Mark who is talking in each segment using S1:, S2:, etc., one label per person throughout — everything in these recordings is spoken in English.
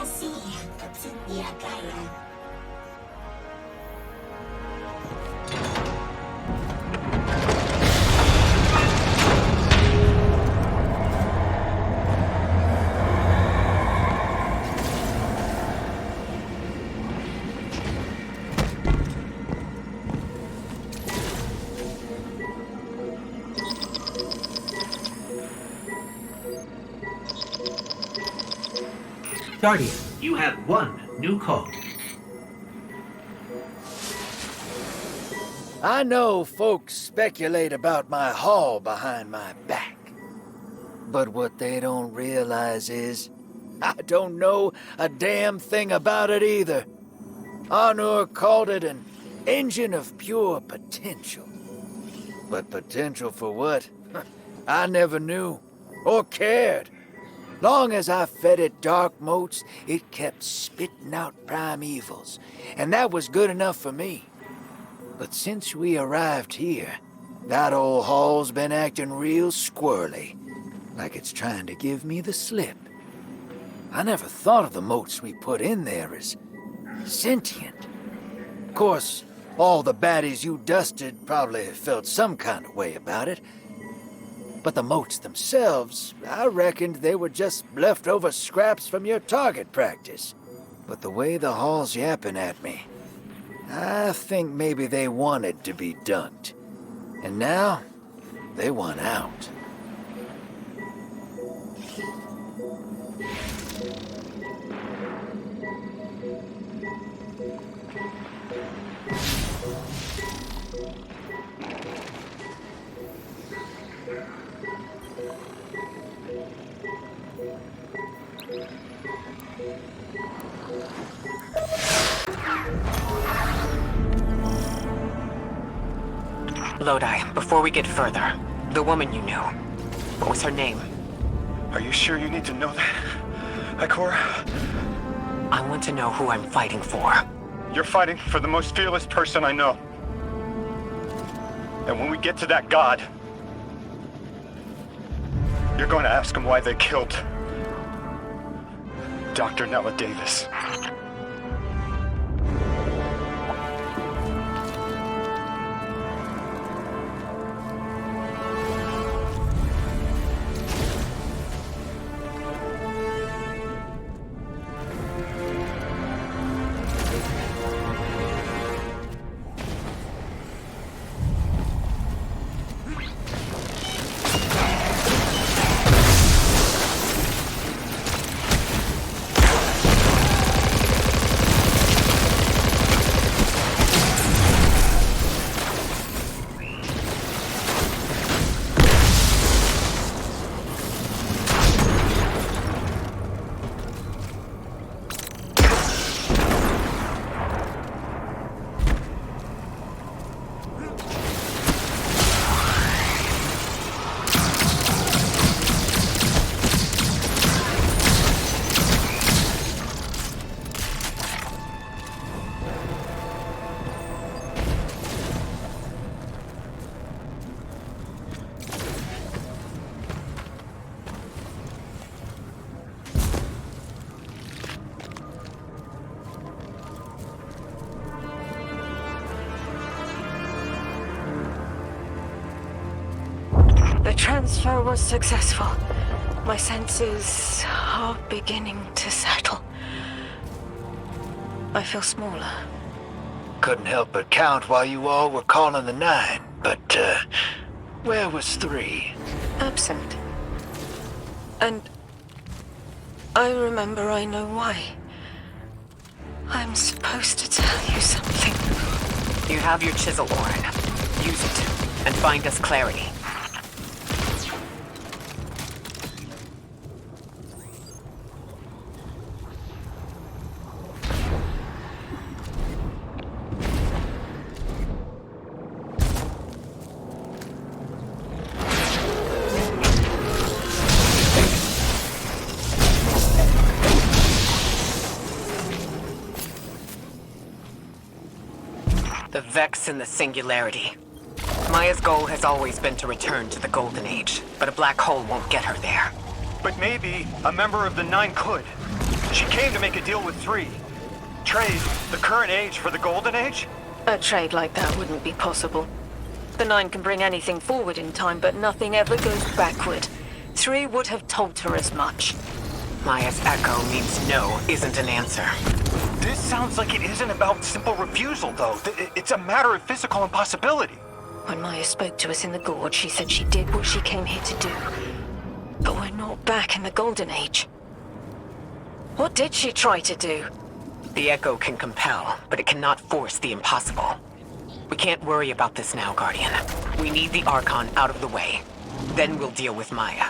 S1: kasih tersedia kaya.
S2: Guardian, you have one new code.
S3: I know folks speculate about my haul behind my back. But what they don't realize is, I don't know a damn thing about it either. Arnor called it an engine of pure potential. But potential for what? I never knew, or cared. Long as I fed it dark motes, it kept spitting out primevals, and that was good enough for me. But since we arrived here, that old hall's been acting real squirrely, like it's trying to give me the slip. I never thought of the motes we put in there as sentient. Of course, all the baddies you dusted probably felt some kind of way about it. But the motes themselves, I reckoned they were just leftover scraps from your target practice. But the way the hall's yapping at me, I think maybe they wanted to be dunked. And now, they want out.
S4: Lodi, before we get further, the woman you knew, what was her name?
S5: Are you sure you need to know that, Ikora?
S4: I want to know who I'm fighting for.
S5: You're fighting for the most fearless person I know. And when we get to that god, you're going to ask him why they killed Dr. Nella Davis.
S6: The transfer was successful. My senses are beginning to settle. I feel smaller.
S3: Couldn't help but count while you all were calling the 9, but, where was 3?
S6: Absent. And I remember I know why. I'm supposed to tell you something.
S4: You have your chisel, Orin. Use it, and find us clarity. The Vex and the Singularity. Maya's goal has always been to return to the Golden Age, but a black hole won't get her there.
S5: But maybe a member of the 9 could. She came to make a deal with 3. Trade the current age for the Golden Age?
S6: A trade like that wouldn't be possible. The 9 can bring anything forward in time, but nothing ever goes backward. 3 would have told her as much.
S4: Maya's echo means no isn't an answer.
S5: This sounds like it isn't about simple refusal, though. It's a matter of physical impossibility.
S6: When Maya spoke to us in the gorge, she said she did what she came here to do. But we're not back in the Golden Age. What did she try to do?
S4: The echo can compel, but it cannot force the impossible. We can't worry about this now, Guardian. We need the Archon out of the way. Then we'll deal with Maya.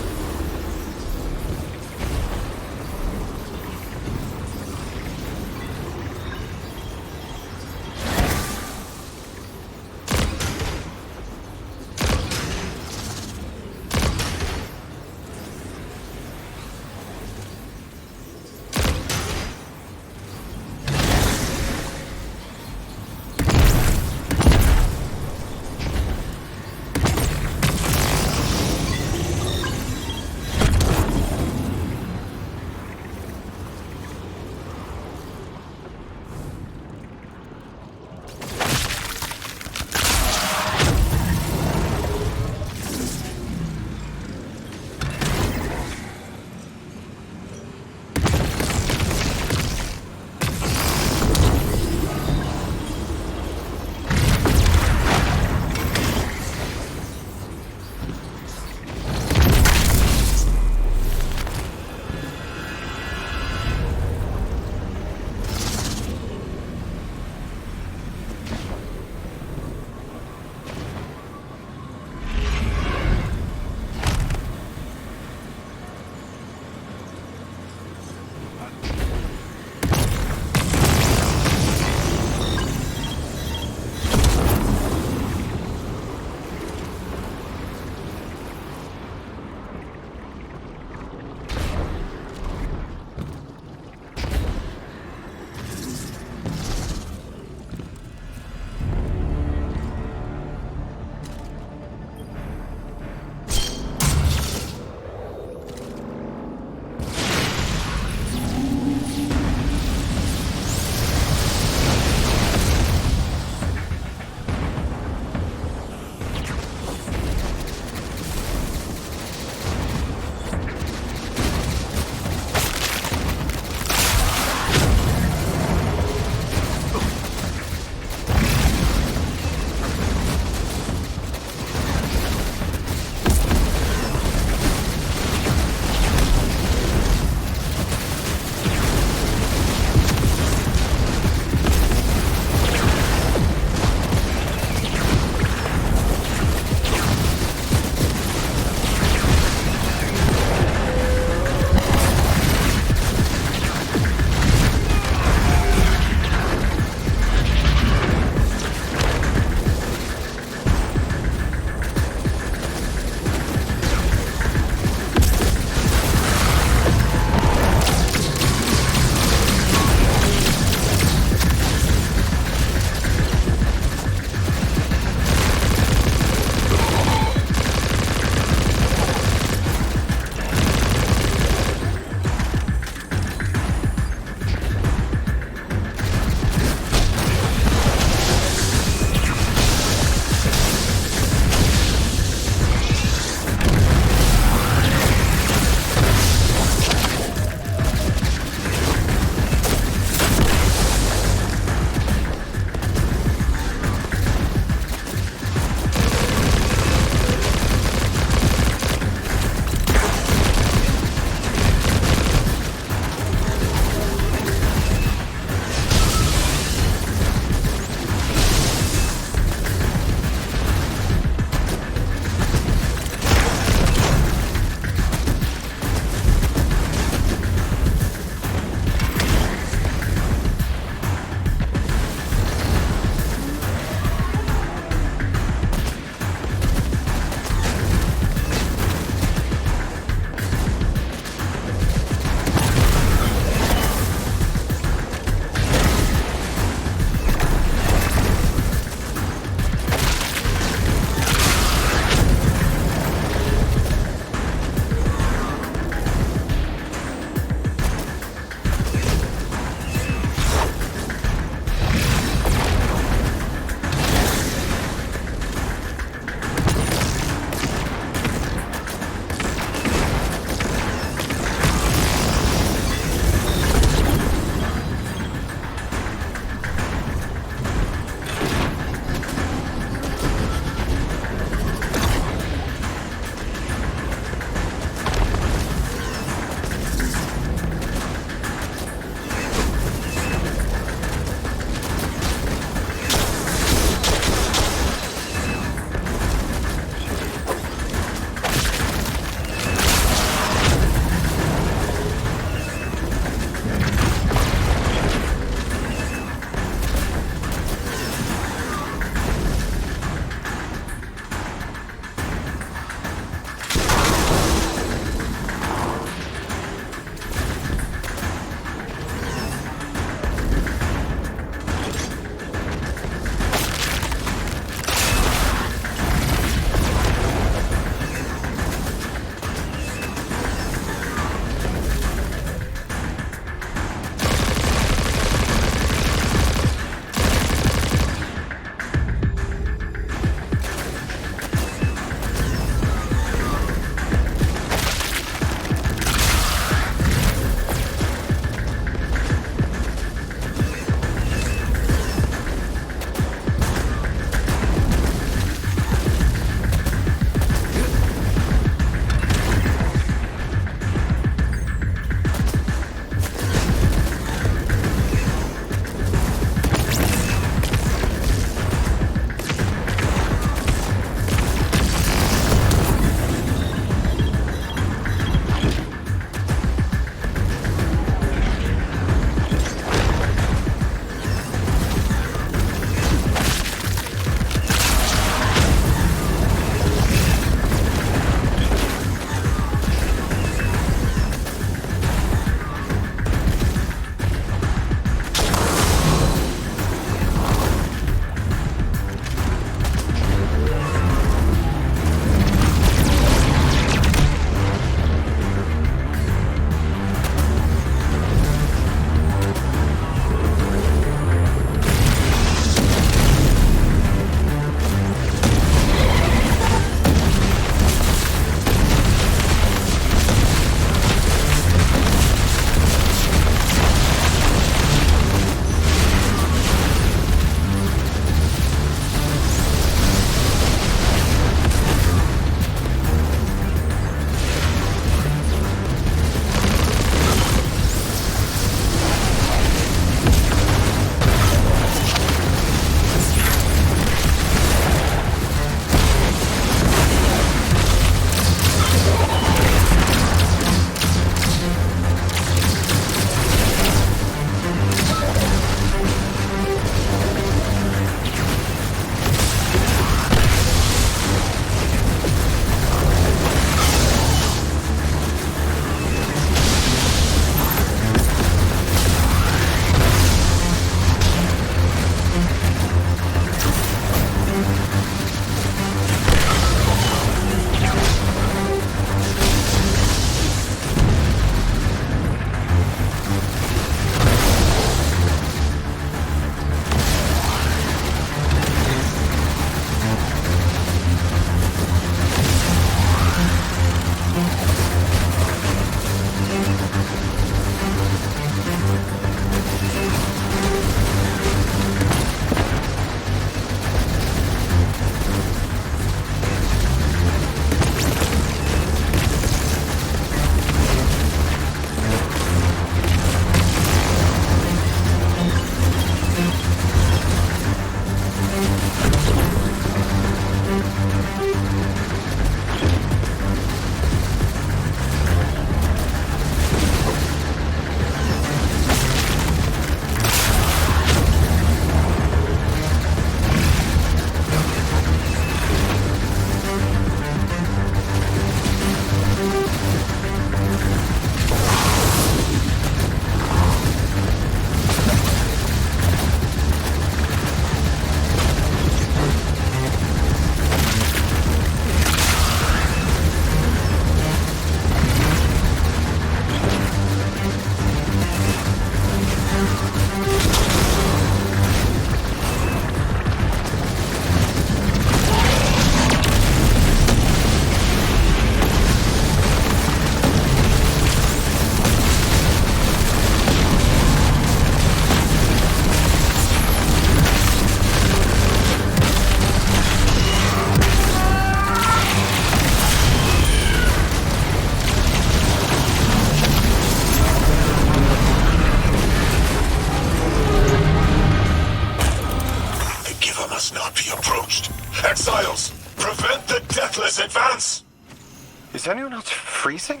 S5: Is anyone else freezing?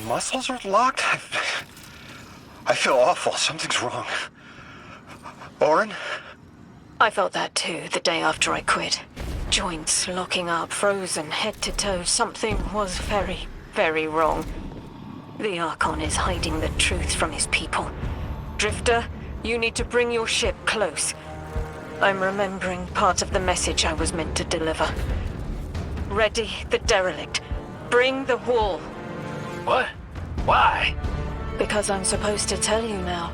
S5: Muscles are locked? I feel awful. Something's wrong. Oren?
S6: I felt that too, the day after I quit. Joints locking up, frozen, head to toe. Something was very, very wrong. The Archon is hiding the truth from his people. Drifter, you need to bring your ship close. I'm remembering part of the message I was meant to deliver. Ready the derelict. Bring the wall.
S7: What? Why?
S6: Because I'm supposed to tell you now.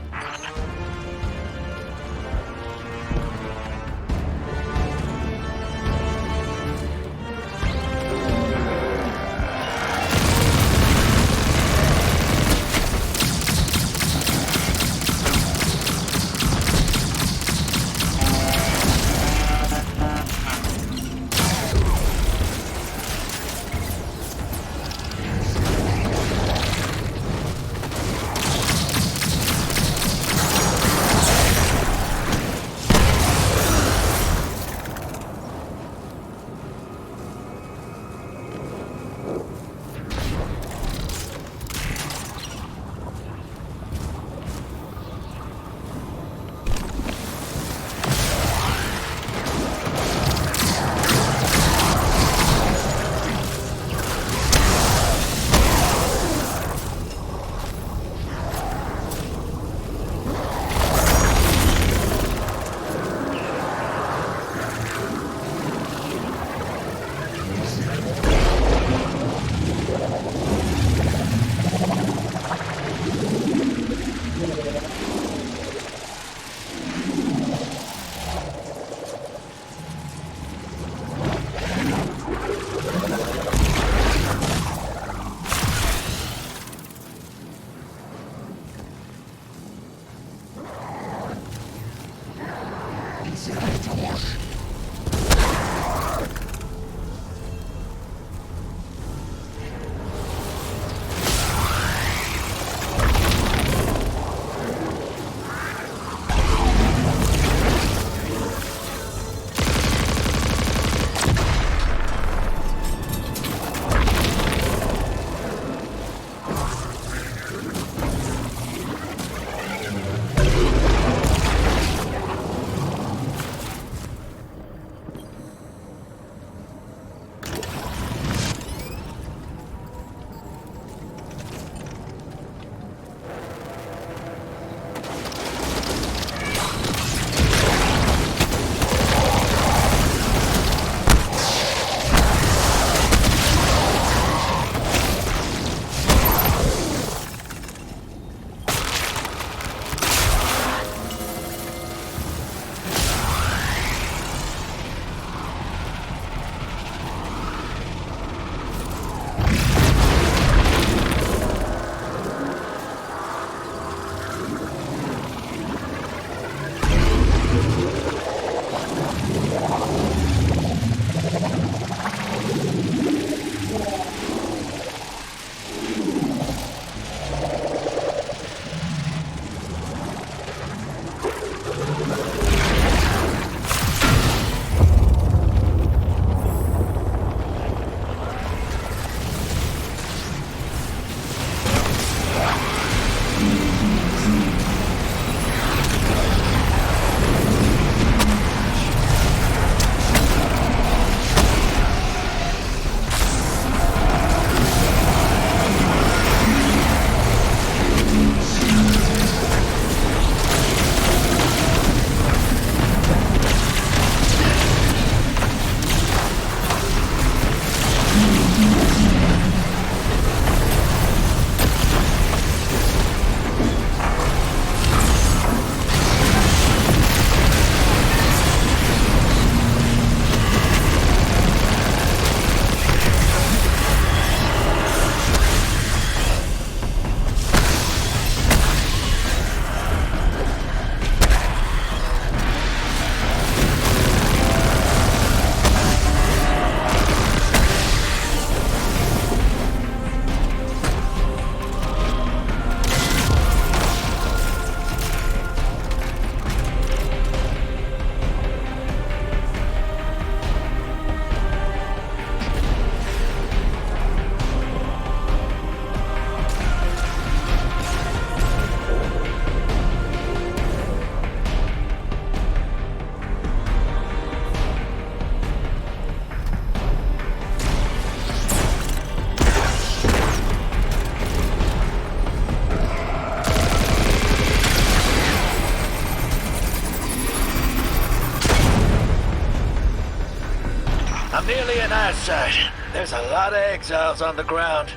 S3: an eyesight. There's a lot of exiles on the ground.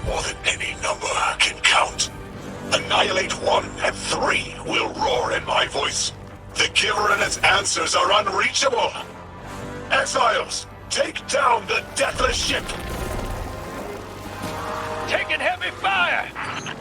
S8: More than any number can count. Annihilate 1 and 3 will roar in my voice. The Giver and its answers are unreachable. Exiles, take down the deathless ship.
S7: Taking heavy fire!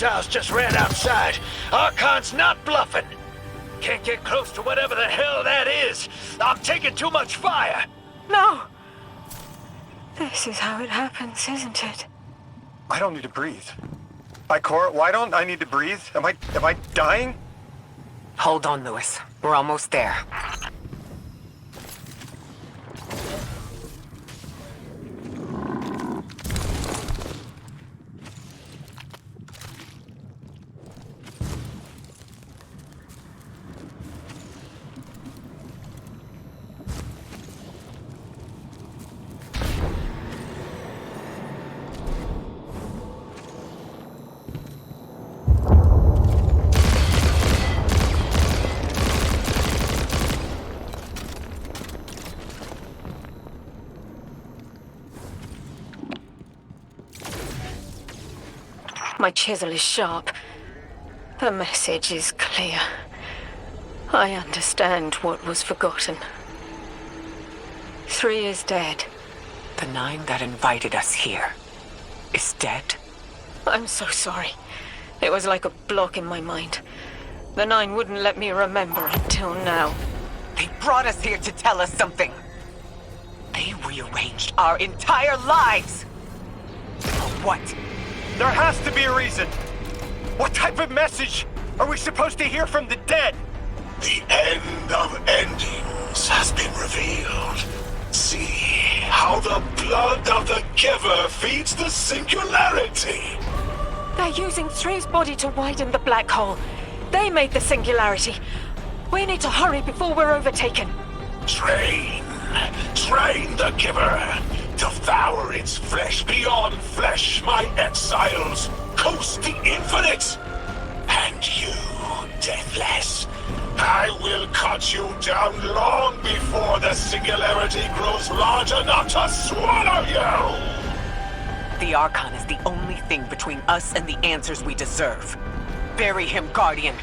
S7: missiles just ran outside. Archon's not bluffing. Can't get close to whatever the hell that is. I'm taking too much fire.
S6: No! This is how it happens, isn't it?
S5: I don't need to breathe. Ikora, why don't I need to breathe? Am I dying?
S4: Hold on, Lewis. We're almost there.
S6: My chisel is sharp. The message is clear. I understand what was forgotten. 3 is dead.
S4: The 9 that invited us here is dead?
S6: I'm so sorry. It was like a block in my mind. The 9 wouldn't let me remember until now.
S4: They brought us here to tell us something. They rearranged our entire lives! For what?
S5: There has to be a reason. What type of message are we supposed to hear from the dead?
S8: The end of endings has been revealed. See how the blood of the giver feeds the singularity.
S6: They're using 3's body to widen the black hole. They made the singularity. We need to hurry before we're overtaken.
S8: Train the giver. Devour its flesh beyond flesh, my exiles. Coast the infinite. And you, Deathless, I will cut you down long before the singularity grows large enough to swallow you.
S4: The Archon is the only thing between us and the answers we deserve. Bury him, Guardian.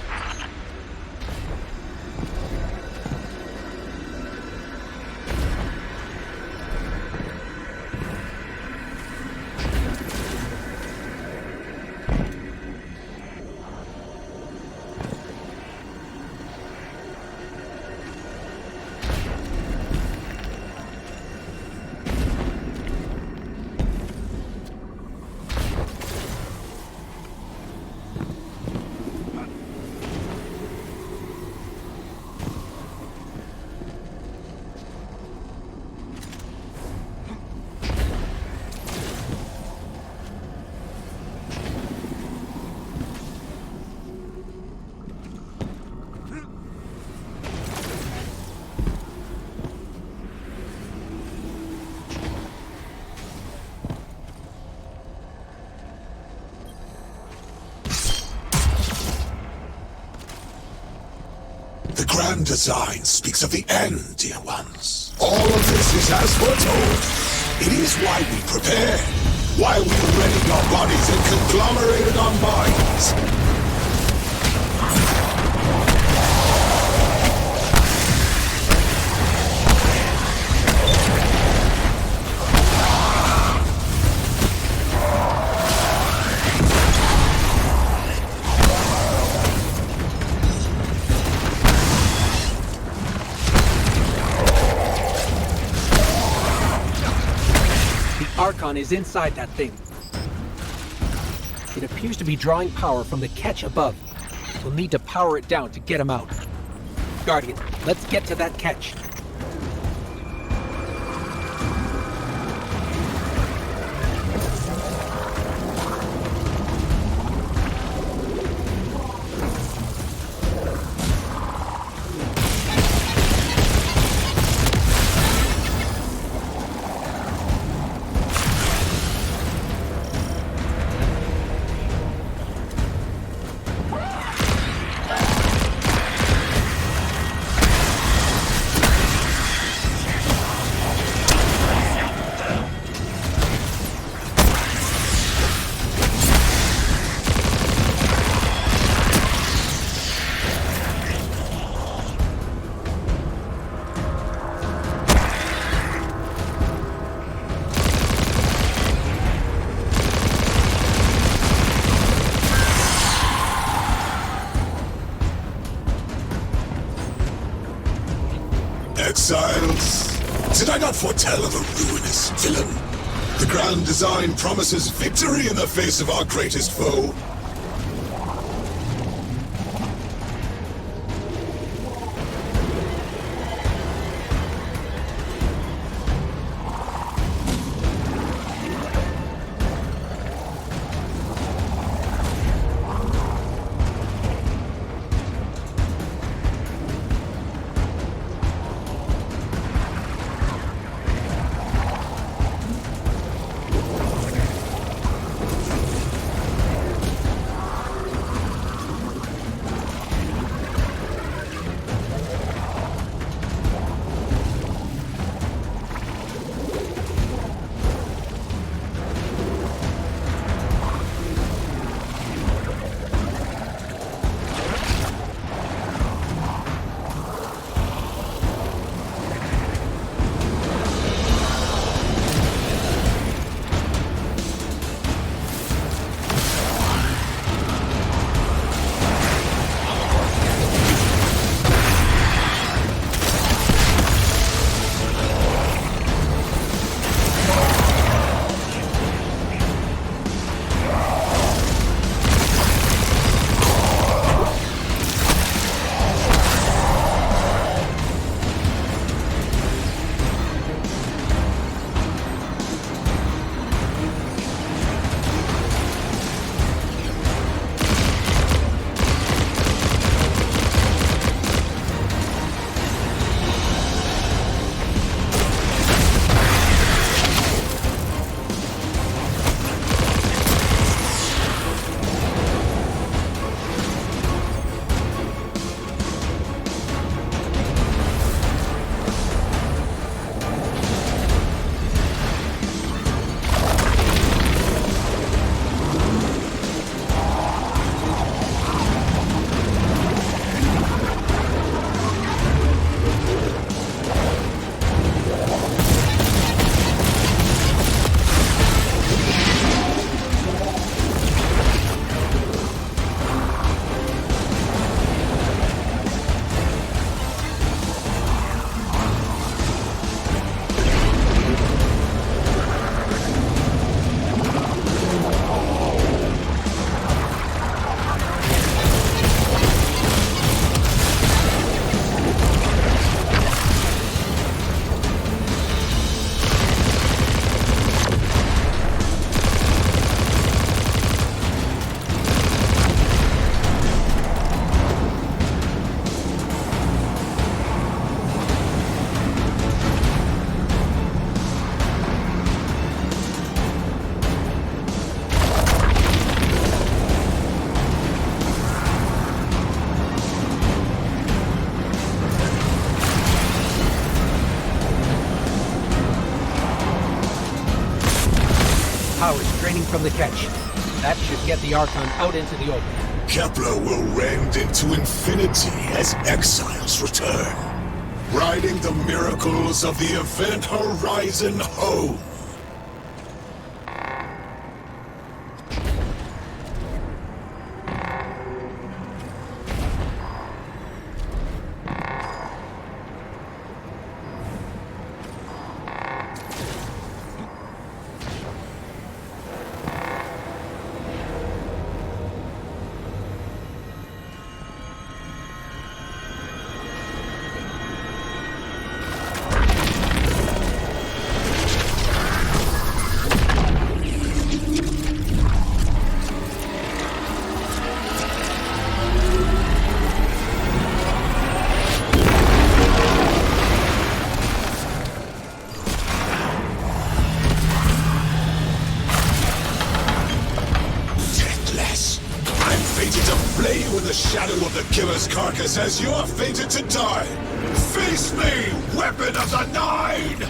S8: The grand design speaks of the end, dear ones. All of this is as foretold. It is why we prepare, why we ready our bodies and conglomerated our minds.
S2: Archon is inside that thing. It appears to be drawing power from the catch above. We'll need to power it down to get him out. Guardian, let's get to that catch.
S8: not foretell of a ruinous villain? The grand design promises victory in the face of our greatest foe.
S2: Power's draining from the catch. That should get the Archon out into the open.
S8: Kepler will rend into infinity as exiles return, riding the miracles of the event horizon home. Carcass as you are fated to die. Face me, weapon of the Nine!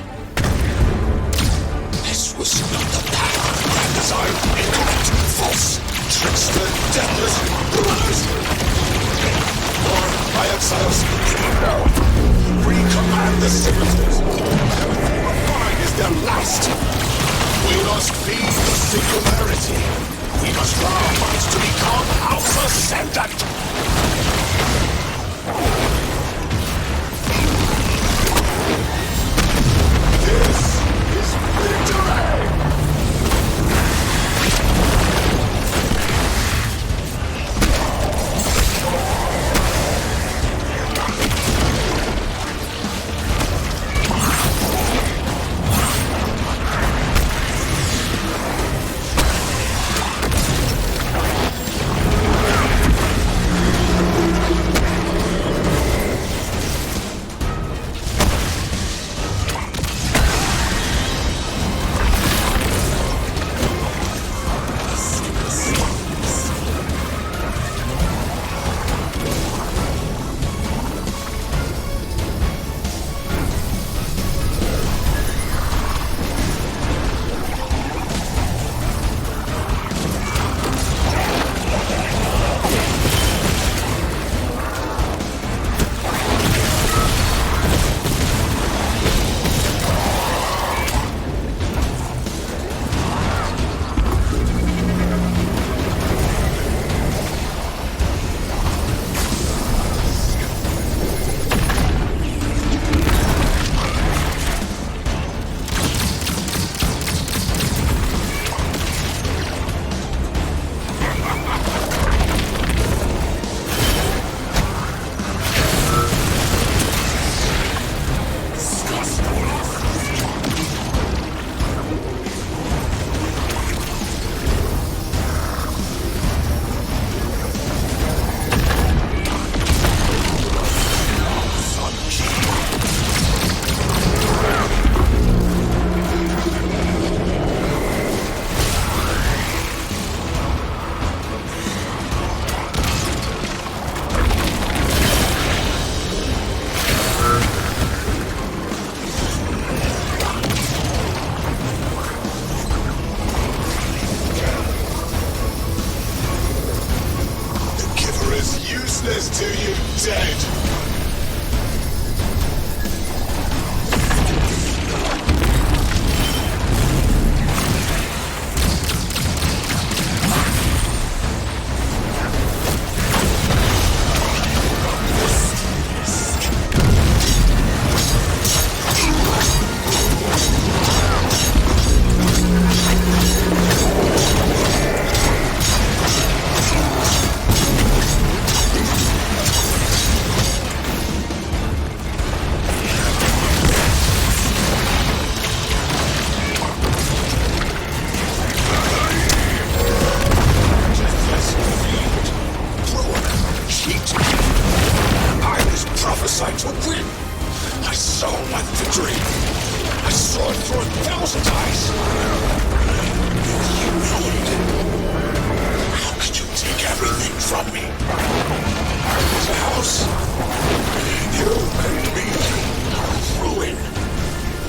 S8: This was not the path of grand design. Incorrect, false, trickster, deathless, rulers. Or my exiles, no. Recommand the servitors. Everything we find is their last. We must feed the singularity. We must draw our minds to become House Ascendant. sacrifice. You know it. How could you take everything from me? This house. You made me ruin.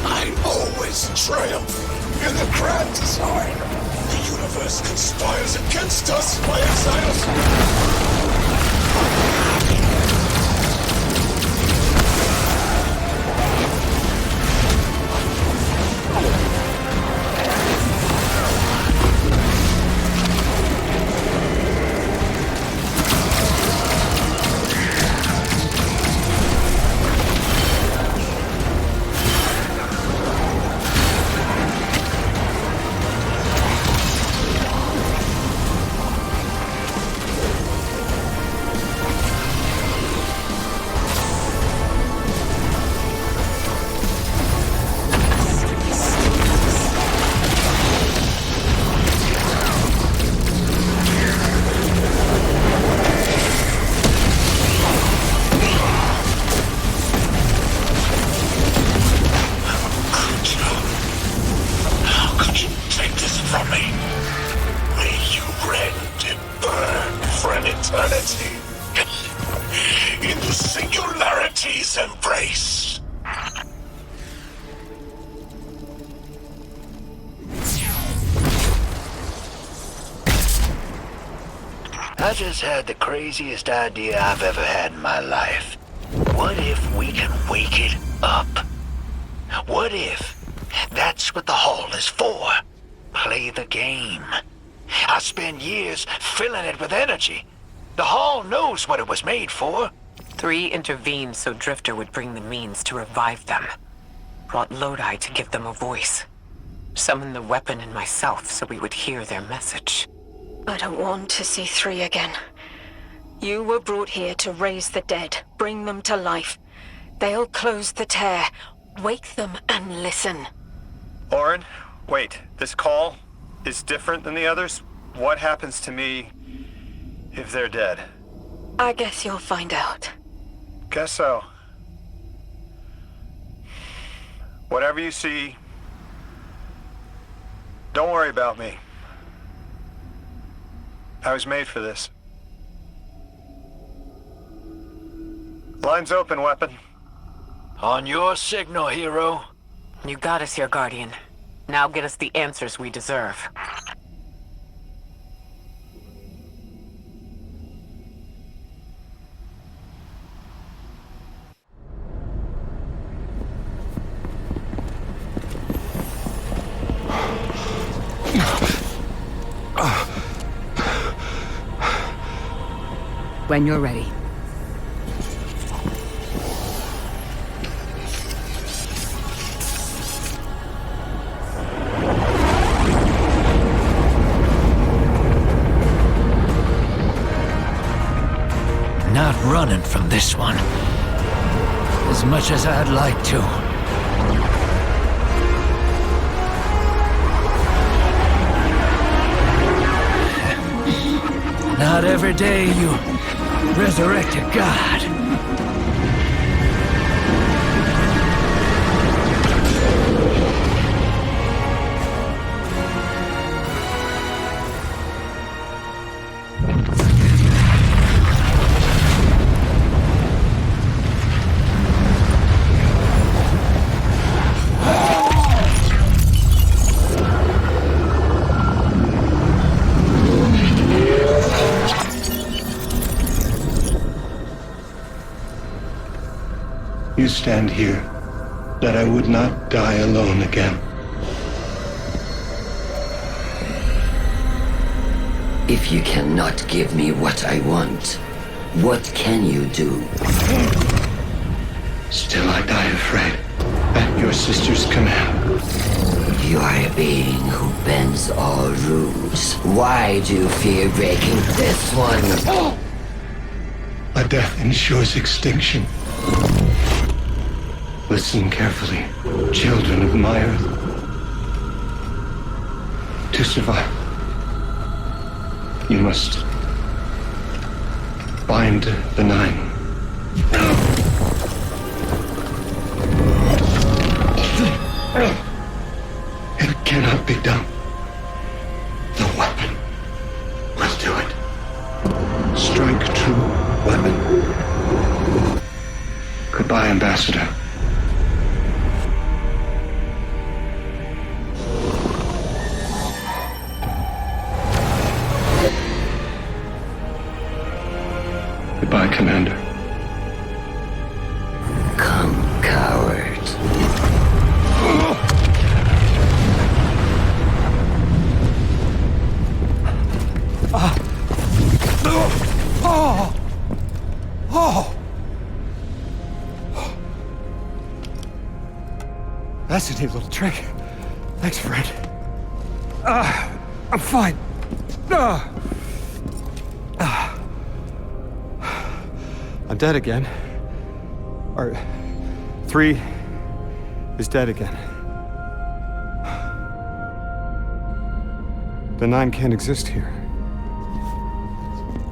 S8: I always triumph in the grand design. The universe conspires against us, my exiles. In the singularity's embrace.
S7: I just had the craziest idea I've ever had in my life. What if we can wake it up? What if that's what the hall is for? Play the game. I spent years filling it with energy. The hall knows what it was made for.
S4: 3 intervened so Drifter would bring the means to revive them. Brought Lodi to give them a voice. Summoned the weapon and myself so we would hear their message.
S6: I don't want to see 3 again. You were brought here to raise the dead, bring them to life. They'll close the tear. Wake them and listen.
S5: Orin, wait. This call is different than the others? What happens to me if they're dead?
S6: I guess you'll find out.
S5: Guess so. Whatever you see, don't worry about me. I was made for this. Line's open, weapon.
S7: On your signal, hero.
S4: You got us here, Guardian. Now get us the answers we deserve.
S9: When you're ready.
S3: Not running from this one. As much as I'd like to. Not every day you resurrect a god.
S10: You stand here, that I would not die alone again.
S11: If you cannot give me what I want, what can you do?
S10: Still I die afraid, at your sister's command.
S11: You are a being who bends all rules. Why do you fear breaking this one?
S10: A death ensures extinction. Listen carefully, children of my earth. To survive, you must bind the 9. And cannot be done. The weapon will do it. Strike true, weapon. Goodbye, Ambassador. Goodbye, Commander.
S11: Come, coward.
S9: That's a neat little trick. Thanks, friend. I'm fine. I'm dead again. Or 3 is dead again. The 9 can't exist here.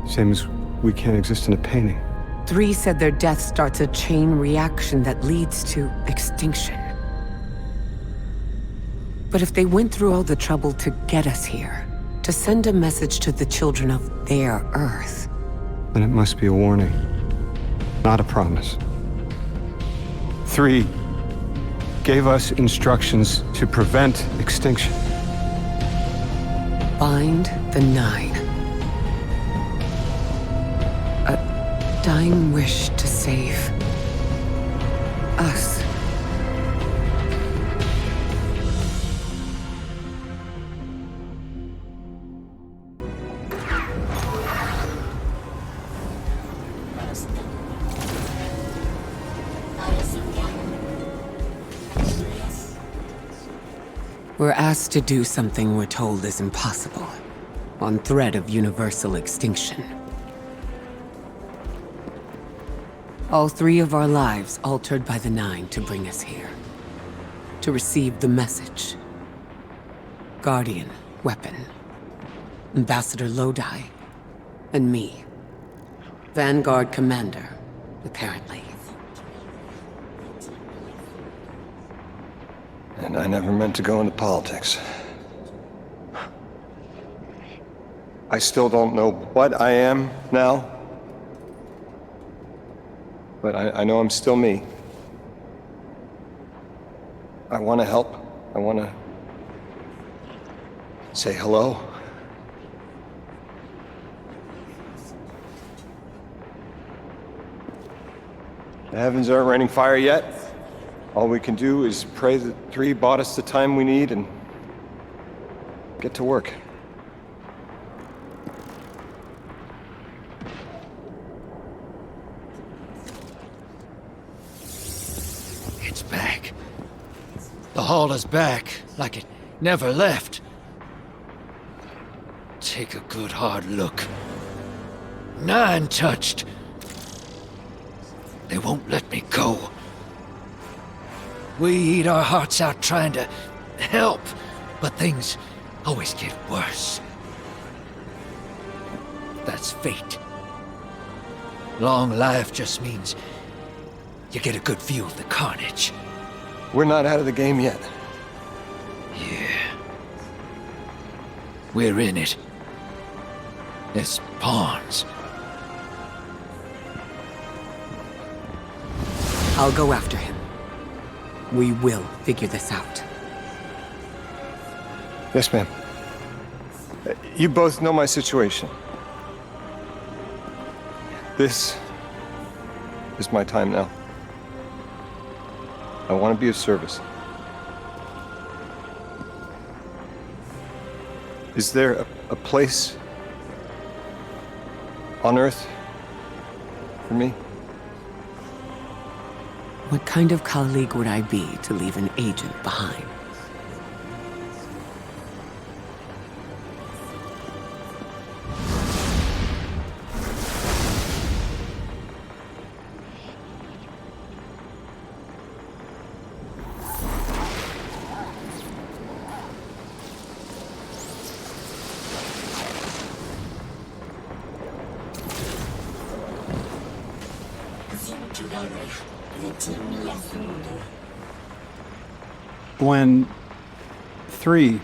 S9: Same as we can't exist in a painting.
S12: 3 said their death starts a chain reaction that leads to extinction. But if they went through all the trouble to get us here, to send a message to the children of their Earth...
S9: Then it must be a warning, not a promise. 3 gave us instructions to prevent extinction.
S12: Find the 9. A dying wish to save... us. We're asked to do something we're told is impossible, on threat of universal extinction. All 3 of our lives altered by the 9 to bring us here. To receive the message. Guardian, weapon. Ambassador Lodi. And me. Vanguard commander, apparently.
S9: And I never meant to go into politics. I still don't know what I am now. But I know I'm still me. I want to help. I want to say hello. The heavens aren't raining fire yet. All we can do is pray that 3 bought us the time we need and get to work.
S3: It's back. The Hall is back, like it never left. Take a good hard look. 9 touched. They won't let me go. We eat our hearts out trying to help, but things always get worse. That's fate. Long life just means you get a good view of the carnage.
S9: We're not out of the game yet.
S3: Yeah. We're in it. As pawns.
S12: I'll go after him. We will figure this out.
S9: Yes, ma'am. You both know my situation. This is my time now. I want to be of service. Is there a place on Earth for me?
S12: What kind of colleague would I be to leave an agent behind?
S9: When
S13: 3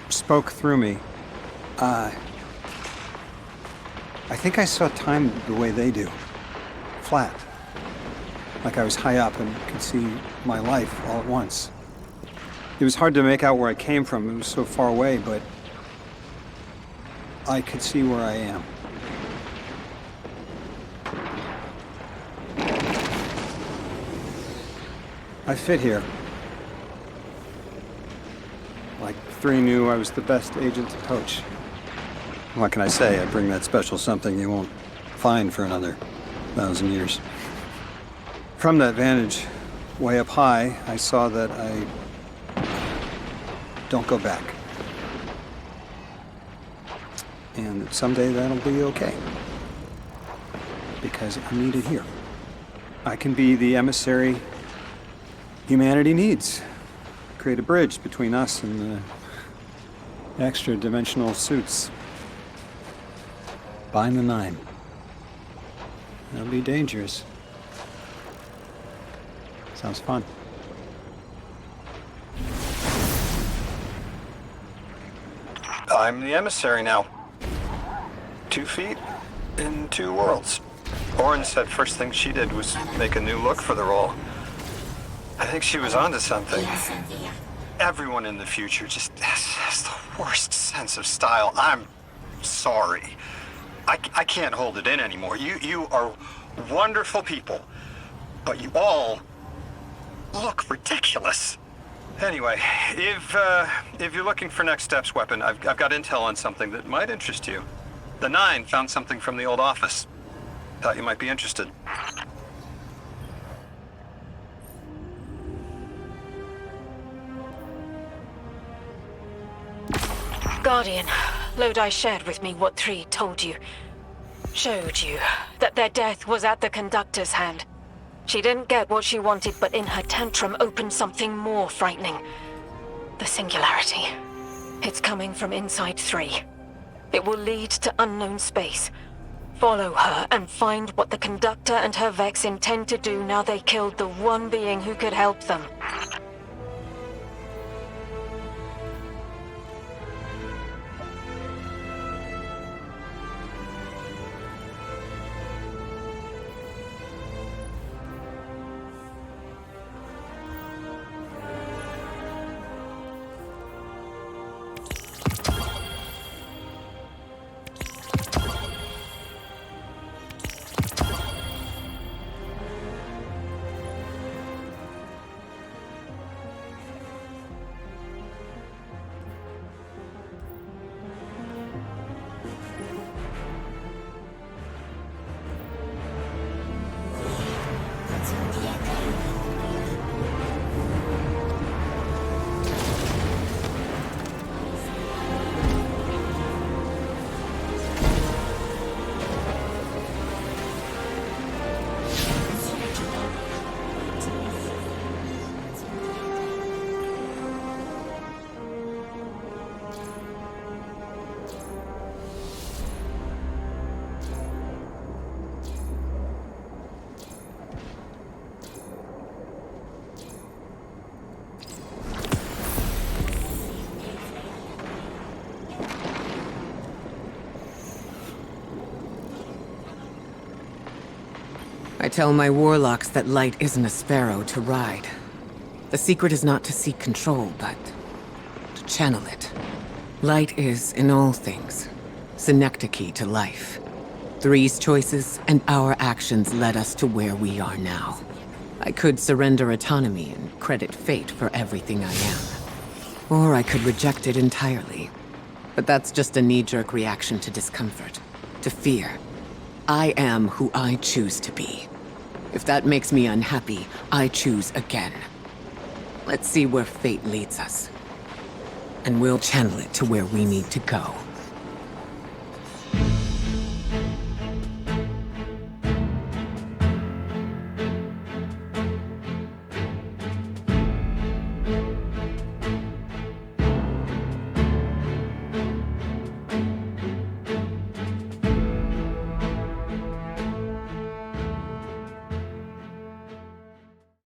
S13: spoke through me. I think I saw time the way they do. Flat. Like I was high up and could see my life all at once. It was hard to make out where I came from. It was so far away, but I could see where I am. I fit here. Like 3 knew I was the best agent to poach. What can I say? I bring that special something you won't find for another 1,000 years. From that vantage, way up high, I saw that I don't go back. And that someday that'll be okay. Because I'm needed here. I can be the emissary humanity needs. Create a bridge between us and the extra-dimensional suits. Bind the 9. That'll be dangerous. Sounds fun.
S5: I'm the emissary now. 2 feet in 2 worlds. Orin said first thing she did was make a new look for the role. I think she was onto something. Everyone in the future just has the worst sense of style. I'm sorry. I can't hold it in anymore. You are wonderful people, but you all look ridiculous. Anyway, if you're looking for next steps, Weapon, I've got intel on something that might interest you. The 9 found something from the old office. Thought you might be interested.
S6: Guardian, Lodi shared with me what 3 told you. Showed you that their death was at the conductor's hand. She didn't get what she wanted, but in her tantrum opened something more frightening. The singularity. It's coming from inside 3. It will lead to unknown space. Follow her and find what the conductor and her Vex intend to do now they killed the one being who could help them.
S12: I tell my warlocks that light isn't a sparrow to ride. The secret is not to seek control, but to channel it. Light is, in all things, synecdoche to life. 3's choices and our actions led us to where we are now. I could surrender autonomy and credit fate for everything I am. Or I could reject it entirely. But that's just a knee-jerk reaction to discomfort, to fear. I am who I choose to be. If that makes me unhappy, I choose again. Let's see where fate leads us. And we'll channel it to where we need to go.